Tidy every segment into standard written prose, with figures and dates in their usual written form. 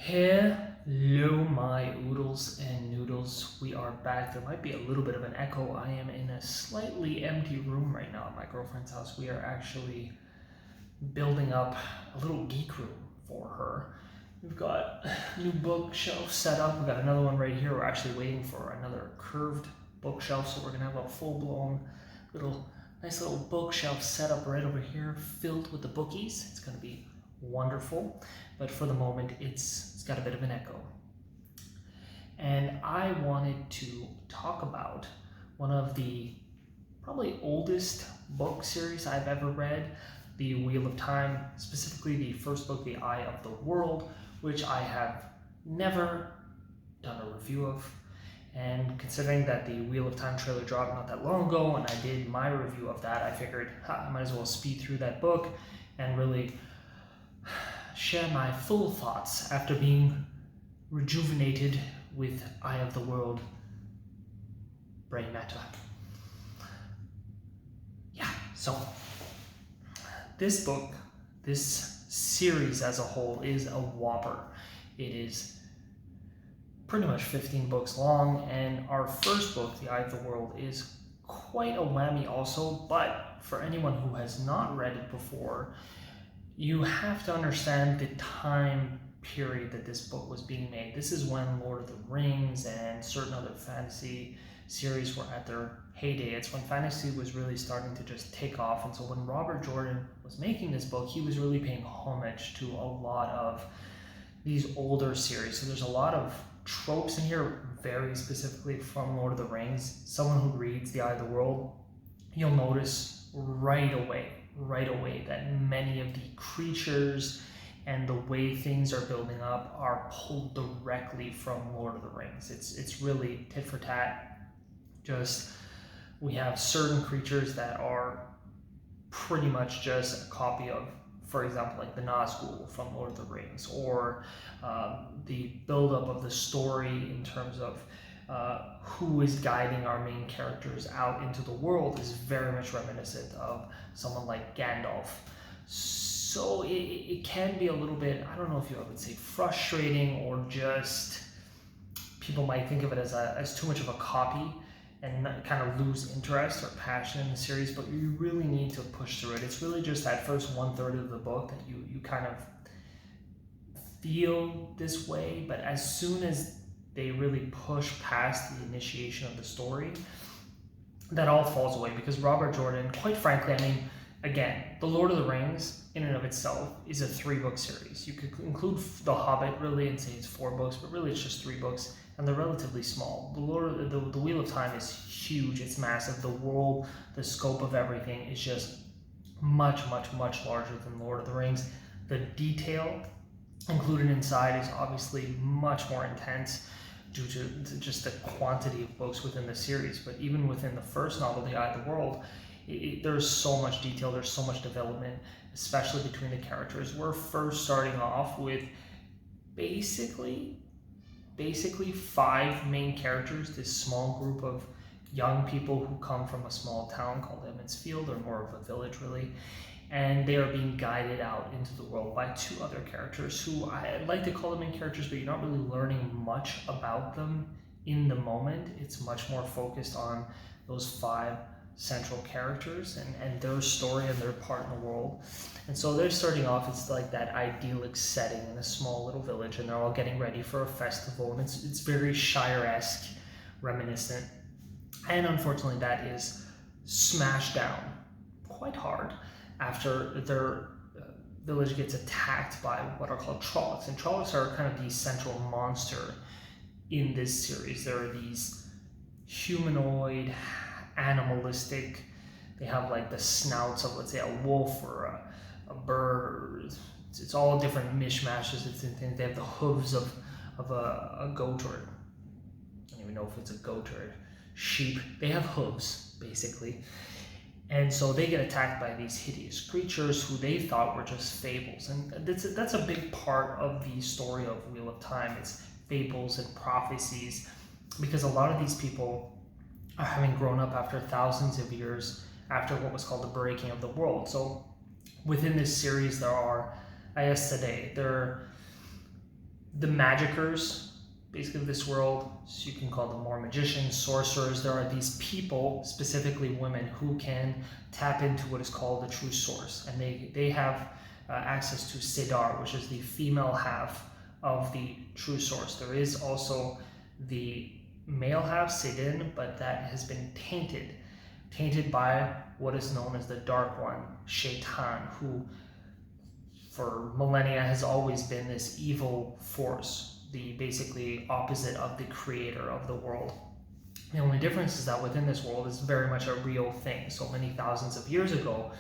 Hello, my oodles and noodles. We are back. There might be a little bit of an echo. I am in a slightly empty room right now at my girlfriend's house. We are actually building up a little geek room for her. We've got a new bookshelf set up. We've got another one right here. We're actually waiting for another curved bookshelf, so we're gonna have a full-blown nice little bookshelf set up right over here, filled with the bookies. It's gonna be wonderful, but for the moment it's got a bit of an echo. And I wanted to talk about one of the probably oldest book series I've ever read, The Wheel of Time, specifically the first book, The Eye of the World, which I have never done a review of. And considering that the Wheel of Time trailer dropped not that long ago and I did my review of that, I figured I might as well speed through that book and really share my full thoughts after being rejuvenated with Eye of the World brain matter. Yeah, so this book, this series as a whole, is a whopper. It is pretty much 15 books long, and our first book, The Eye of the World, is quite a whammy also, but for anyone who has not read it before, you have to understand the time period that this book was being made. This is when Lord of the Rings and certain other fantasy series were at their heyday. It's when fantasy was really starting to just take off. And so when Robert Jordan was making this book, he was really paying homage to a lot of these older series. So there's a lot of tropes in here, very specifically from Lord of the Rings. Someone who reads The Eye of the World, you'll notice right away that many of the creatures and the way things are building up are pulled directly from Lord of the Rings. It's really tit for tat. Just, we have certain creatures that are pretty much just a copy of, for example, like the Nazgul from Lord of the Rings, or the buildup of the story in terms of who is guiding our main characters out into the world is very much reminiscent of someone like Gandalf. So it can be a little bit, I don't know if you would say frustrating, or just people might think of it as too much of a copy and kind of lose interest or passion in the series, but you really need to push through it. It's really just that first 1/3 of the book that you kind of feel this way, but as soon as they really push past the initiation of the story, that all falls away, because Robert Jordan, quite frankly, I mean, again, The Lord of the Rings in and of itself is a 3-book series. You could include The Hobbit really and say it's 4 books, but really it's just 3 books, and they're relatively small. The Wheel of Time is huge, it's massive. The world, the scope of everything is just much larger than Lord of the Rings. The detail included inside is obviously much more intense due to just the quantity of books within the series. But even within the first novel, The Eye of the World, there's so much detail, there's so much development, especially between the characters. We're first starting off with basically 5 main characters, this small group of young people who come from a small town called Emmonsfield, or more of a village really, and they are being guided out into the world by 2 other characters who I like to call them main characters, but you're not really learning much about them in the moment. It's much more focused on those 5 central characters and their story and their part in the world. And so they're starting off, it's like that idyllic setting in a small little village, and they're all getting ready for a festival, and it's very Shire-esque, reminiscent. And unfortunately that is smashed down quite hard after their village gets attacked by what are called Trollocs. And Trollocs are kind of the central monster in this series. There are these humanoid, animalistic, they have like the snouts of, let's say, a wolf or a bird. It's all different mishmashes. They have the hooves of a goat, or I don't even know if it's a goat or a sheep. They have hooves, basically. And so they get attacked by these hideous creatures who they thought were just fables. And that's a big part of the story of Wheel of Time. It's fables and prophecies, because a lot of these people are having grown up after thousands of years after what was called the breaking of the world. So within this series, there are, I guess today, there the magicers, basically of this world, so you can call them more magicians, sorcerers. There are these people, specifically women, who can tap into what is called the true source, and they have access to Sedar, which is the female half of the true source. There is also the male half, Sedin, but that has been tainted by what is known as the Dark One, Shaitan, who for millennia has always been this evil force, the basically opposite of the creator of the world. The only difference is that within this world is very much a real thing. So many thousands of years ago,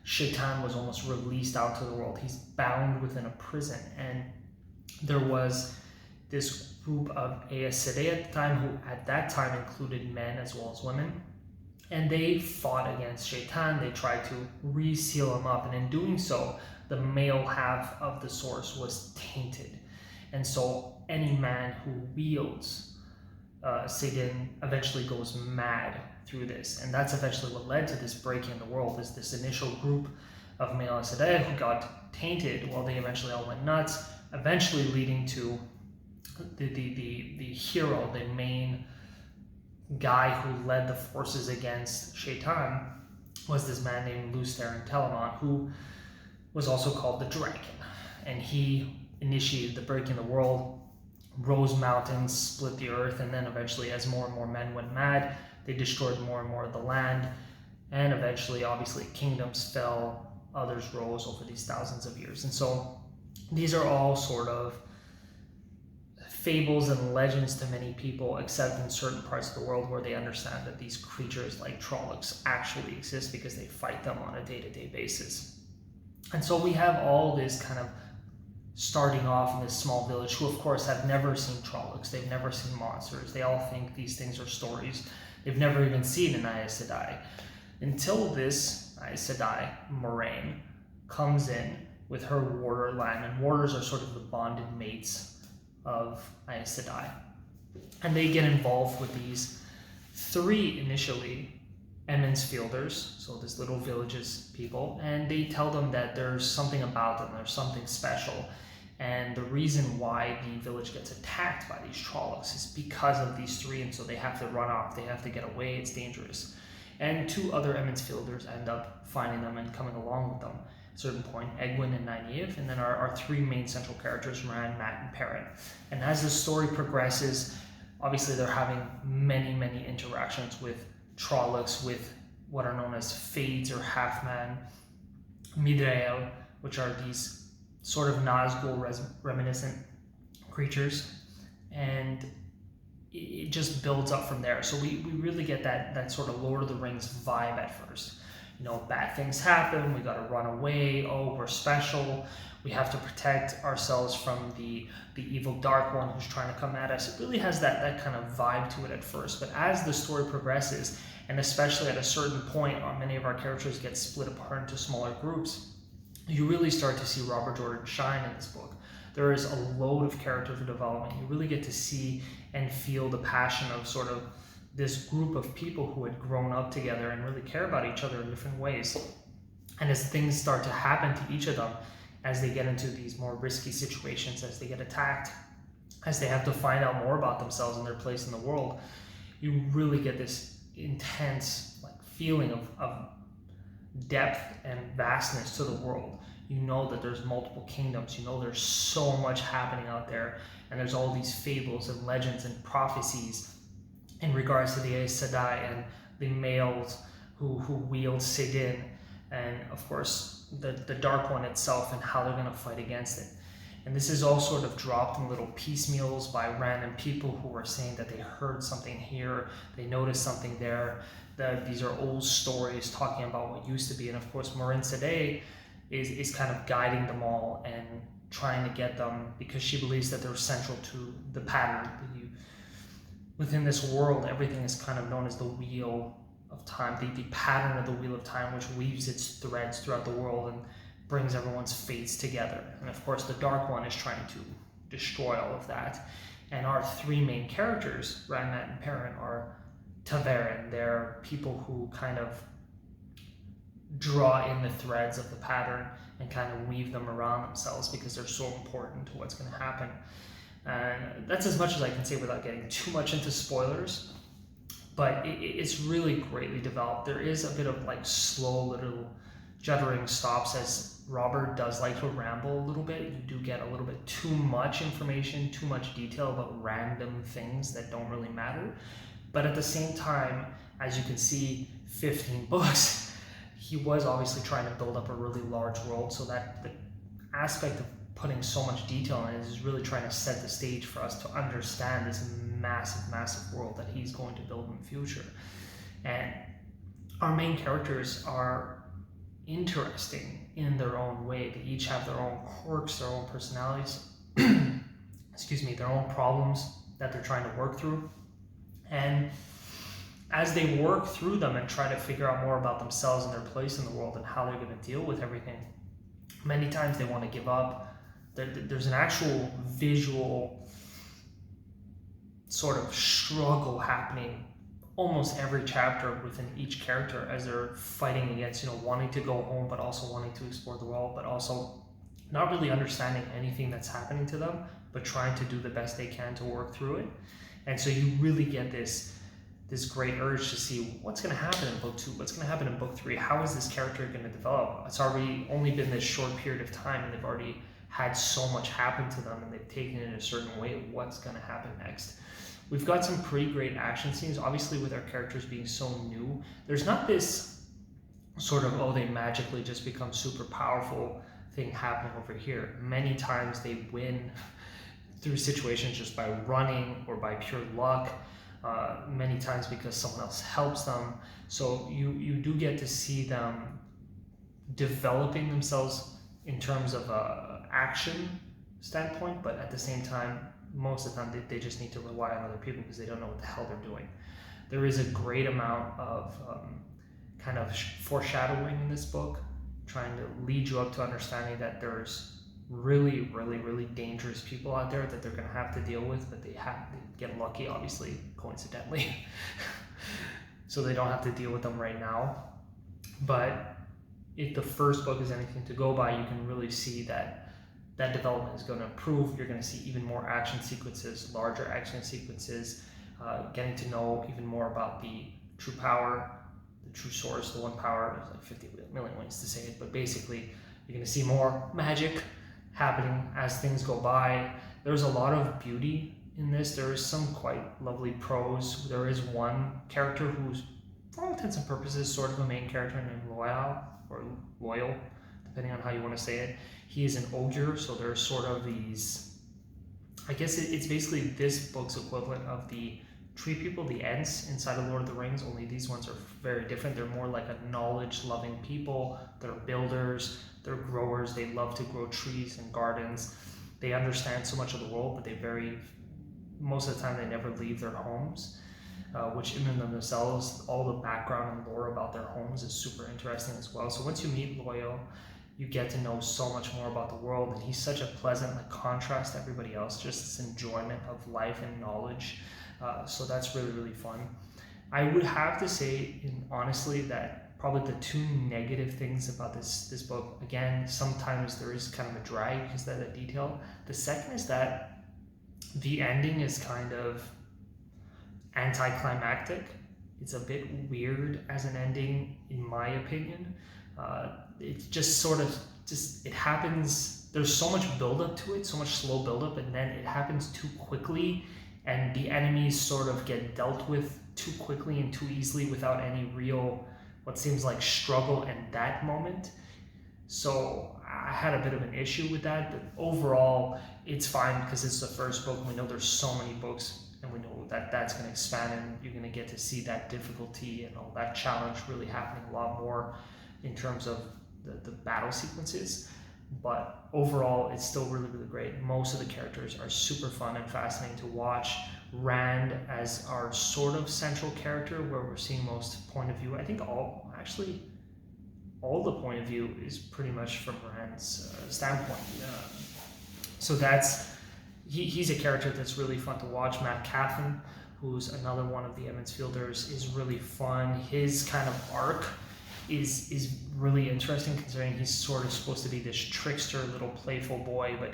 Shaitan was almost released out to the world. He's bound within a prison, and there was this group of Aes Sedai at the time, who at that time included men as well as women, and they fought against Shaitan. They tried to reseal him up, and in doing so, the male half of the source was tainted. And so any man who wields Sedin eventually goes mad through this, and that's eventually what led to this breaking in the world. Is this initial group of male Aes Sedai who got tainted, well, they eventually all went nuts, eventually leading to the hero, the main guy who led the forces against Shaitan, was this man named Lutheren Telamon, who was also called the Dragon, and he initiated the break in the world, rose mountains, split the earth, and then eventually, as more and more men went mad, they destroyed more and more of the land, and eventually, obviously, kingdoms fell, others rose over these thousands of years. And so these are all sort of fables and legends to many people, except in certain parts of the world where they understand that these creatures like Trollocs actually exist, because they fight them on a day-to-day basis. And so we have all this kind of starting off in this small village, who of course have never seen Trollocs, they've never seen monsters, they all think these things are stories, they've never even seen an Aes Sedai, until this Aes Sedai, Moraine, comes in with her warder Lan, and warders are sort of the bonded mates of Aes Sedai, and they get involved with these three initially Emmonsfielders, so this little village's people, and they tell them that there's something about them, there's something special, and the reason why the village gets attacked by these Trollocs is because of these three, and so they have to run off, they have to get away, it's dangerous. And two other Emmonsfielders end up finding them and coming along with them at a certain point, Egwin and Nynaeve, and then our three main central characters, Rand, Mat, and Perrin. And as the story progresses, obviously they're having many interactions with Trollocs, with what are known as Fades or Halfman, Midrael, which are these sort of Nazgul reminiscent creatures, and it just builds up from there. So we really get that sort of Lord of the Rings vibe at first. You know, bad things happen, we gotta run away, oh, we're special, we have to protect ourselves from the evil Dark One who's trying to come at us. It really has that kind of vibe to it at first, but as the story progresses, and especially at a certain point, many of our characters get split apart into smaller groups, you really start to see Robert Jordan shine in this book. There is a load of character development. You really get to see and feel the passion of sort of this group of people who had grown up together and really care about each other in different ways. And as things start to happen to each of them, as they get into these more risky situations, as they get attacked, as they have to find out more about themselves and their place in the world, you really get this intense feeling of depth and vastness to the world. You know that there's multiple kingdoms, you know there's so much happening out there, and there's all these fables and legends and prophecies in regards to the Aes Sedai and the males who wield Sedin, and of course the Dark One itself and how they're going to fight against it. And this is all sort of dropped in little piecemeals by random people who are saying that they heard something here, they noticed something there, that these are old stories talking about what used to be. And of course Moraine Sedai is kind of guiding them all and trying to get them, because she believes that they're central to the pattern. Within this world, everything is kind of known as the Wheel of Time, the pattern of the Wheel of Time, which weaves its threads throughout the world and brings everyone's fates together. And of course the Dark One is trying to destroy all of that. And our three main characters, Rand, Mat, and Perrin, are Ta'veren. They're people who kind of draw in the threads of the pattern and kind of weave them around themselves, because they're so important to what's going to happen. And that's as much as I can say without getting too much into spoilers. But it's really greatly developed. There is a bit of like slow little juddering stops, as Robert does like to ramble a little bit. You do get a little bit too much information, too much detail about random things that don't really matter. But at the same time, as you can see, 15 books, he was obviously trying to build up a really large world, so that the aspect of putting so much detail in it is really trying to set the stage for us to understand this massive world that he's going to build in the future. And our main characters are interesting in their own way. They each have their own quirks, their own personalities, excuse me, their own problems that they're trying to work through. And as they work through them and try to figure out more about themselves and their place in the world and how they're going to deal with everything, many times they want to give up. There's an actual visual sort of struggle happening almost every chapter within each character as they're fighting against, wanting to go home, but also wanting to explore the world, but also not really understanding anything that's happening to them, but trying to do the best they can to work through it. And so you really get this great urge to see what's going to happen in book 2, what's going to happen in book 3, how is this character going to develop? It's already only been this short period of time, and they've already had so much happen to them, and they've taken it in a certain way of what's going to happen next. We've got some pretty great action scenes, obviously with our characters being so new. There's not this sort of, they magically just become super powerful thing happening over here. Many times they win through situations just by running or by pure luck, many times because someone else helps them. So you do get to see them developing themselves in terms of action standpoint, but at the same time, most of the time they just need to rely on other people because they don't know what the hell they're doing. There is a great amount of kind of foreshadowing in this book, trying to lead you up to understanding that there's really dangerous people out there that they're going to have to deal with, but they get lucky, obviously, coincidentally, so they don't have to deal with them right now. But if the first book is anything to go by, you can really see that development is going to improve. You're going to see even more action sequences, larger action sequences, getting to know even more about the true power, the true source, the one power. There's like 50 million ways to say it, but basically you're going to see more magic happening as things go by. There's a lot of beauty in this. There is some quite lovely prose. There is one character who's, for all intents and purposes, sort of a main character named Loyal, depending on how you want to say it. He is an ogre, so there's sort of these, I guess it's basically this book's equivalent of the tree people, the Ents inside of Lord of the Rings, only these ones are very different. They're more like a knowledge-loving people. They're builders, they're growers, they love to grow trees and gardens. They understand so much of the world, but most of the time they never leave their homes, which in and of themselves, all the background and lore about their homes is super interesting as well. So once you meet Loyal, you get to know so much more about the world, and he's such a pleasant contrast to everybody else, just this enjoyment of life and knowledge. So that's really fun. I would have to say, honestly, that probably the two negative things about this book, again, sometimes there is kind of a drag because of that detail. The second is that the ending is kind of anticlimactic. It's a bit weird as an ending, in my opinion. It's just sort of, it happens, there's so much buildup to it, so much slow buildup, and then it happens too quickly, and the enemies sort of get dealt with too quickly and too easily without any real, what seems like, struggle in that moment. So I had a bit of an issue with that, but overall, it's fine because it's the first book. We know there's so many books, and we know that that's going to expand, and you're going to get to see that difficulty and all that challenge really happening a lot more in terms of the battle sequences. But overall, it's still really great. Most of the characters are super fun and fascinating to watch. Rand as our sort of central character, where we're seeing most point of view. I think all the point of view is pretty much from Rand's standpoint. So he's a character that's really fun to watch. Matt Caffin, who's another one of the Emmons Fielders, is really fun. His kind of arc is really interesting, considering he's sort of supposed to be this trickster little playful boy, but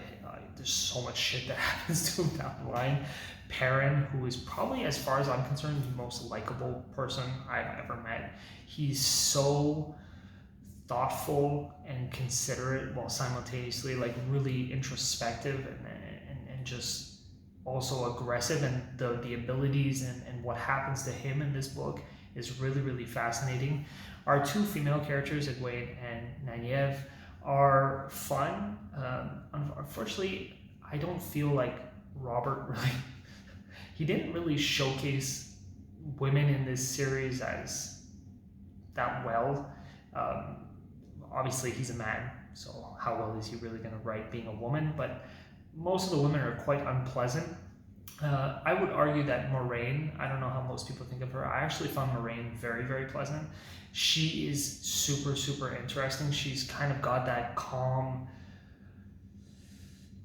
there's so much shit that happens to him down the line. Perrin, who is probably, as far as I'm concerned, the most likable person I've ever met. He's so thoughtful and considerate while simultaneously like really introspective and just also aggressive, and the abilities and what happens to him in this book is really, really fascinating. Our two female characters, Egwene and Nynaeve, are fun. Unfortunately, I don't feel like Robert really he didn't really showcase women in this series as that well. Obviously, he's a man, so how well is he really going to write being a woman? But most of the women are quite unpleasant. I would argue that Moraine, I don't know how most people think of her, I actually found Moraine very, very pleasant. She is super, super interesting. She's kind of got that calm,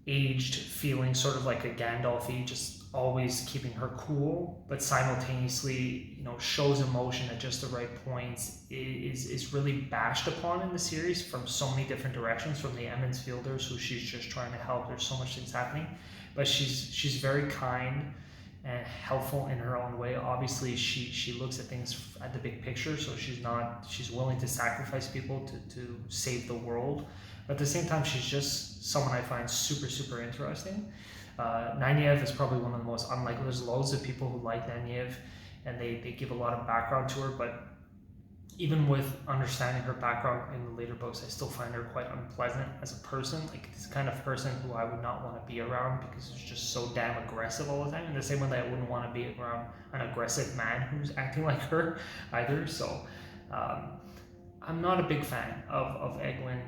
aged feeling, sort of like a Gandalf-y, just always keeping her cool, but simultaneously, shows emotion at just the right points. Is really bashed upon in the series from so many different directions, from the Emmons Fielders, who she's just trying to help. There's so much things happening, but she's very kind and helpful in her own way. Obviously, she looks at things at the big picture, so she's willing to sacrifice people to save the world. But at the same time, she's just someone I find super, super interesting. Nynaeve is probably one of the most unlikely. There's loads of people who like Nynaeve, and they give a lot of background to her, but even with understanding her background in the later books, I still find her quite unpleasant as a person. Like, this kind of person who I would not want to be around, because it's just so damn aggressive all the time. In the same way that I wouldn't want to be around an aggressive man who's acting like her either. So I'm not a big fan of Egwene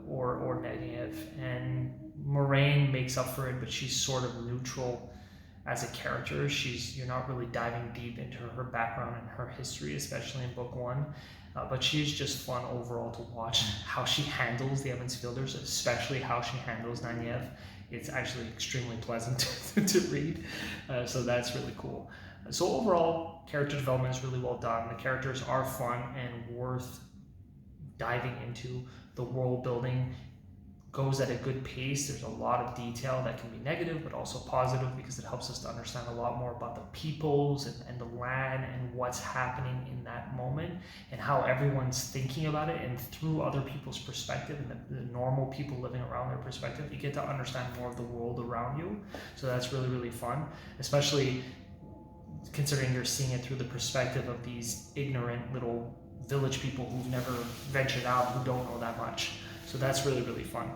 or Nynaeve, and Moraine makes up for it, but she's sort of neutral as a character. You're not really diving deep into her background and her history, especially in book one. But she's just fun overall to watch. How she handles the Emmons Fielders, especially how she handles Nynaeve, it's actually extremely pleasant to read. So that's really cool. So overall, character development is really well done. The characters are fun and worth diving into. The world building goes at a good pace. There's a lot of detail that can be negative, but also positive, because it helps us to understand a lot more about the peoples and the land and what's happening in that moment, and how everyone's thinking about it, and through other people's perspective and the normal people living around their perspective, you get to understand more of the world around you. So that's really, really fun, especially considering you're seeing it through the perspective of these ignorant little village people who've never ventured out, who don't know that much. So that's really, really fun.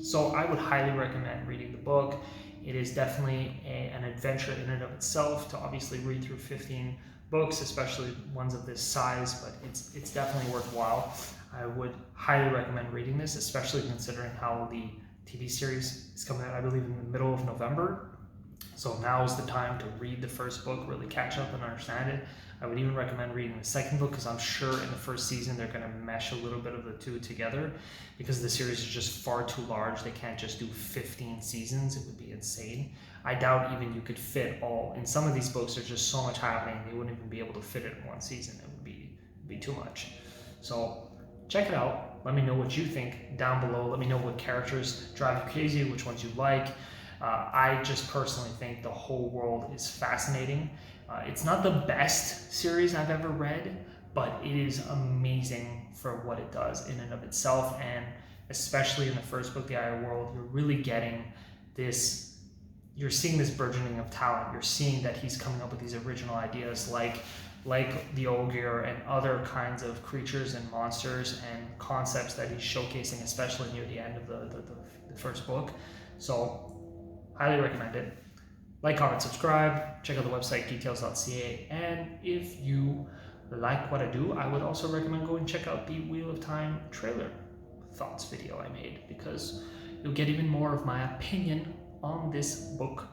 So I would highly recommend reading the book. It is definitely an adventure in and of itself to obviously read through 15 books, especially ones of this size, but it's definitely worthwhile. I would highly recommend reading this, especially considering how the TV series is coming out, I believe, in the middle of November. So now is the time to read the first book, really catch up and understand it. I would even recommend reading the second book, because I'm sure in the first season they're going to mesh a little bit of the two together, because the series is just far too large. They can't just do 15 seasons. It would be insane. I doubt even you could fit all. In some of these books, there's just so much happening, they wouldn't even be able to fit it in one season. It would be too much. So check it out. Let me know what you think down below. Let me know what characters drive you crazy, which ones you like. I just personally think the whole world is fascinating. It's not the best series I've ever read, but it is amazing for what it does in and of itself. And especially in the first book, The Eye of World, you're really getting this, you're seeing this burgeoning of talent. You're seeing that he's coming up with these original ideas like the ogre and other kinds of creatures and monsters and concepts that he's showcasing, especially near the end of the first book. So highly recommend it. Like, comment, subscribe, check out the website geektails.ca, and if you like what I do, I would also recommend going check out the Wheel of Time trailer thoughts video I made, because you'll get even more of my opinion on this book